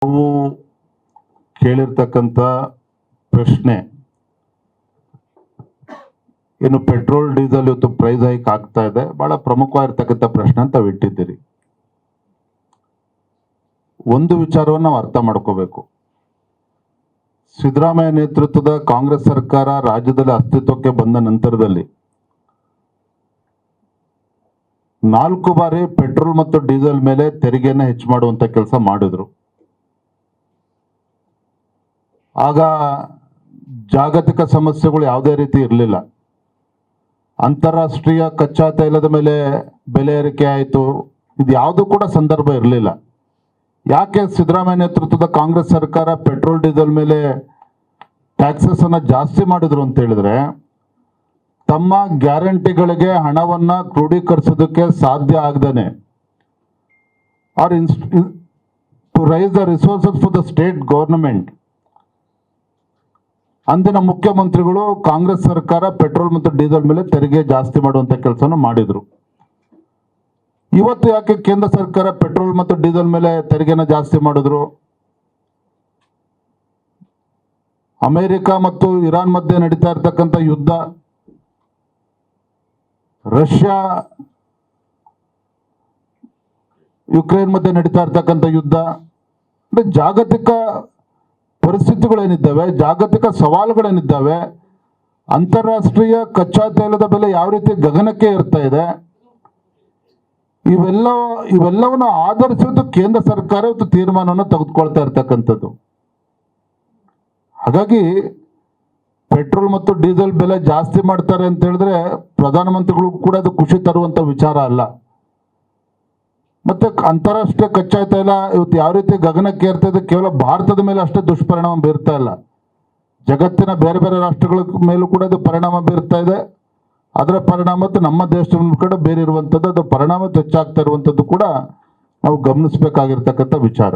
ನಾವು ಕೇಳಿರ್ತಕ್ಕಂಥ ಪ್ರಶ್ನೆ ಏನು ಪೆಟ್ರೋಲ್ ಡೀಸೆಲ್ ಇವತ್ತು ಪ್ರೈಸ್ ಹೈಕ್ ಆಗ್ತಾ ಇದೆ, ಬಹಳ ಪ್ರಮುಖವಾಗಿರ್ತಕ್ಕಂಥ ಪ್ರಶ್ನೆ ಅಂತ ಇಟ್ಟಿದ್ದೀರಿ. ಒಂದು ವಿಚಾರವನ್ನು ನಾವು ಅರ್ಥ ಮಾಡ್ಕೋಬೇಕು. ಸಿದ್ದರಾಮಯ್ಯ ನೇತೃತ್ವದ ಕಾಂಗ್ರೆಸ್ ಸರ್ಕಾರ ರಾಜ್ಯದಲ್ಲಿ ಅಸ್ತಿತ್ವಕ್ಕೆ ಬಂದ ನಂತರದಲ್ಲಿ 4 ಬಾರಿ ಪೆಟ್ರೋಲ್ ಮತ್ತು ಡೀಸೆಲ್ ಮೇಲೆ ತೆರಿಗೆಯನ್ನು ಹೆಚ್ಚು ಮಾಡುವಂತ ಕೆಲಸ ಮಾಡಿದ್ರು. ಆಗ ಜಾಗತಿಕ ಸಮಸ್ಯೆಗಳು ಯಾವುದೇ ರೀತಿ ಇರಲಿಲ್ಲ. ಅಂತಾರಾಷ್ಟ್ರೀಯ ಕಚ್ಚಾ ತೈಲದ ಮೇಲೆ ಬೆಲೆ ಏರಿಕೆ ಆಯಿತು, ಇದು ಯಾವುದೂ ಕೂಡ ಸಂದರ್ಭ ಇರಲಿಲ್ಲ. ಯಾಕೆ ಸಿದ್ದರಾಮಯ್ಯ ನೇತೃತ್ವದ ಕಾಂಗ್ರೆಸ್ ಸರ್ಕಾರ ಪೆಟ್ರೋಲ್ ಡೀಸೆಲ್ ಮೇಲೆ ಟ್ಯಾಕ್ಸಸ್ ಅನ್ನ ಜಾಸ್ತಿ ಮಾಡಿದ್ರು ಅಂತ ಹೇಳಿದ್ರೆ, ತಮ್ಮ ಗ್ಯಾರಂಟಿಗಳಿಗೆ ಹಣವನ್ನ ಕ್ರೋಢೀಕರಿಸೋದಕ್ಕೆ ಸಾಧ್ಯ ಆಗದೇನೆ are to raise the resources for the state government, ಅಂದಿನ ಮುಖ್ಯಮಂತ್ರಿಗಳು ಕಾಂಗ್ರೆಸ್ ಸರ್ಕಾರ ಪೆಟ್ರೋಲ್ ಮತ್ತು ಡೀಸೆಲ್ ಮೇಲೆ ತೆರಿಗೆ ಜಾಸ್ತಿ ಮಾಡುವಂತ ಕೆಲಸನ ಮಾಡಿದ್ರು. ಇವತ್ತು ಯಾಕೆ ಕೇಂದ್ರ ಸರ್ಕಾರ ಪೆಟ್ರೋಲ್ ಮತ್ತು ಡೀಸೆಲ್ ಮೇಲೆ ತೆರಿಗೆನ ಜಾಸ್ತಿ ಮಾಡಿದ್ರು? ಅಮೆರಿಕ ಮತ್ತು ಇರಾನ್ ಮಧ್ಯೆ ನಡೀತಾ ಇರತಕ್ಕಂಥ ಯುದ್ಧ, ರಷ್ಯಾ ಯುಕ್ರೇನ್ ಮಧ್ಯೆ ನಡೀತಾ ಇರ್ತಕ್ಕಂಥ ಯುದ್ಧ, ಜಾಗತಿಕ ಪರಿಸ್ಥಿತಿಗಳೇನಿದ್ದಾವೆ, ಜಾಗತಿಕ ಸವಾಲುಗಳೇನಿದ್ದಾವೆ, ಅಂತಾರಾಷ್ಟ್ರೀಯ ಕಚ್ಚಾ ತೈಲದ ಬೆಲೆ ಯಾವ ರೀತಿ ಗಗನಕ್ಕೆ ಏರ್ತಾ ಇದೆ, ಇವೆಲ್ಲವನ್ನು ಆಧರಿಸಿದ್ದು ಕೇಂದ್ರ ಸರ್ಕಾರ ಇವತ್ತು ತೀರ್ಮಾನವನ್ನು ತೆಗೆದುಕೊಳ್ತಾ ಇರ್ತಕ್ಕಂಥದ್ದು. ಹಾಗಾಗಿ ಪೆಟ್ರೋಲ್ ಮತ್ತು ಡೀಸೆಲ್ ಬೆಲೆ ಜಾಸ್ತಿ ಮಾಡ್ತಾರೆ ಅಂತ ಹೇಳಿದ್ರೆ ಪ್ರಧಾನಮಂತ್ರಿಗಳು ಕೂಡ ಅದು ಖುಷಿ ತರುವಂತ ವಿಚಾರ ಅಲ್ಲ. ಮತ್ತೆ ಅಂತಾರಾಷ್ಟ್ರೀಯ ಕಚ್ಚಾ ತೈಲ ಇವತ್ತು ಯಾವ ರೀತಿ ಗಗನಕ್ಕೆ ಏರ್ತಾ ಇದೆ, ಕೇವಲ ಭಾರತದ ಮೇಲೆ ಅಷ್ಟೇ ದುಷ್ಪರಿಣಾಮ ಬೀರ್ತಾ ಇಲ್ಲ, ಜಗತ್ತಿನ ಬೇರೆ ಬೇರೆ ರಾಷ್ಟ್ರಗಳ ಮೇಲೂ ಕೂಡ ಅದು ಪರಿಣಾಮ ಬೀರ್ತಾ ಇದೆ. ಅದರ ಪರಿಣಾಮ ನಮ್ಮ ದೇಶದ ಕಡೆ ಬೇರೆ ಇರುವಂಥದ್ದು, ಅದರ ಪರಿಣಾಮ ಹೆಚ್ಚಾಗ್ತಾ ಇರುವಂಥದ್ದು ಕೂಡ ನಾವು ಗಮನಿಸಬೇಕಾಗಿರ್ತಕ್ಕಂಥ ವಿಚಾರ.